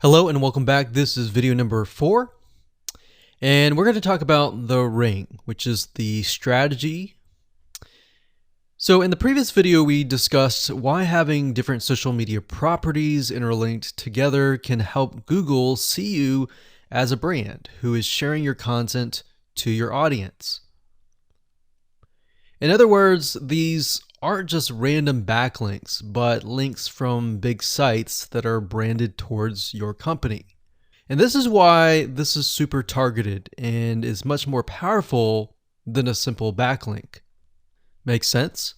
Hello and welcome back. This is video number 4, and we're going to talk about the ring, which is the strategy. So in the previous video, we discussed why having different social media properties interlinked together can help Google see you as a brand who is sharing your content to your audience. In other words, these aren't just random backlinks, but links from big sites that are branded towards your company. And this is why this is super targeted and is much more powerful than a simple backlink. Make sense?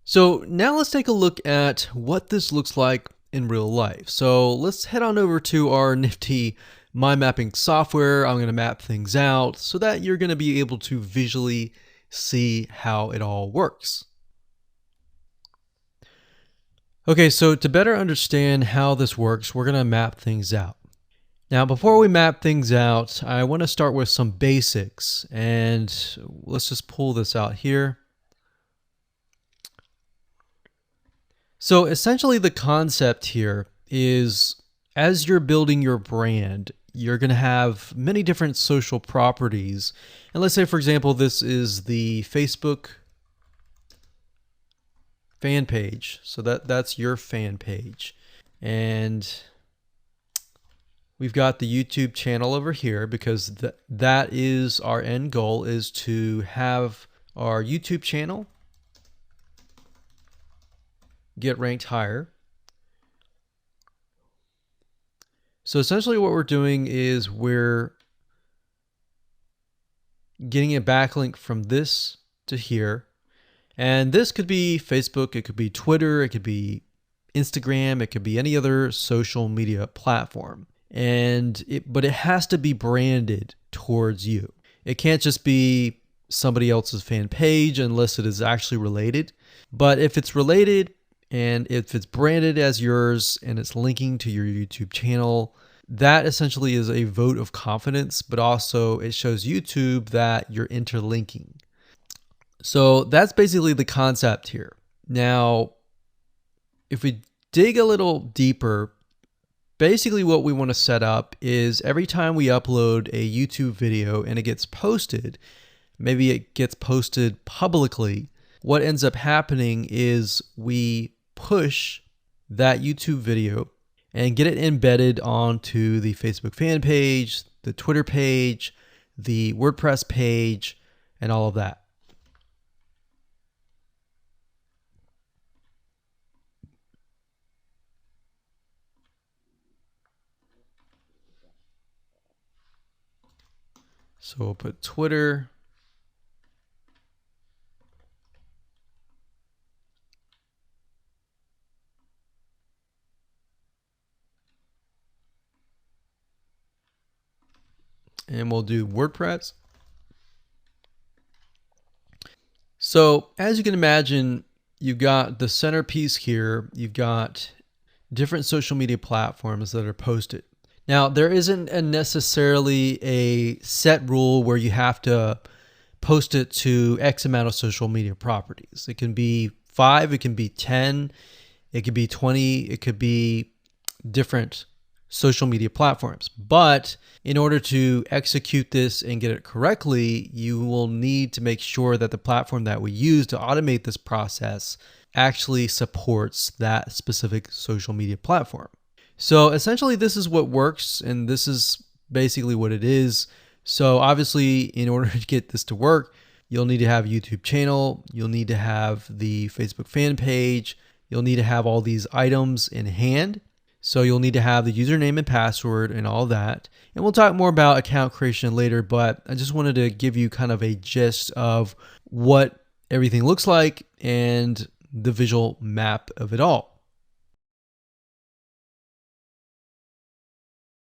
So now let's take a look at what this looks like in real life. So let's head on over to our nifty mind mapping software. I'm going to map things out so that you're going to be able to visually see how it all works. Okay, so to better understand how this works, we're going to map things out. Now, before we map things out, I want to start with some basics, and let's just pull this out here. So essentially the concept here is, as you're building your brand, you're going to have many different social properties. And let's say, for example, this is the Facebook fan page. So that's your fan page. And we've got the YouTube channel over here because that is our end goal, is to have our YouTube channel get ranked higher. So essentially what we're doing is we're getting a backlink from this to here. And this could be Facebook, it could be Twitter, it could be Instagram, it could be any other social media platform. But it has to be branded towards you. It can't just be somebody else's fan page unless it is actually related. But if it's related and if it's branded as yours and it's linking to your YouTube channel, that essentially is a vote of confidence, but also it shows YouTube that you're interlinking. So that's basically the concept here. Now, if we dig a little deeper, basically what we want to set up is every time we upload a YouTube video and it gets posted, maybe it gets posted publicly, what ends up happening is we push that YouTube video and get it embedded onto the Facebook fan page, the Twitter page, the WordPress page, and all of that. So we'll put Twitter. And we'll do WordPress. So as you can imagine, you've got the centerpiece here. You've got different social media platforms that are posted. Now, there isn't necessarily a set rule where you have to post it to X amount of social media properties. It can be 5, it can be 10, it could be 20, it could be different social media platforms. But in order to execute this and get it correctly, you will need to make sure that the platform that we use to automate this process actually supports that specific social media platform. So essentially this is what works, and this is basically what it is. So obviously, in order to get this to work, you'll need to have a YouTube channel, you'll need to have the Facebook fan page, you'll need to have all these items in hand. So you'll need to have the username and password and all that. And we'll talk more about account creation later, but I just wanted to give you kind of a gist of what everything looks like and the visual map of it all.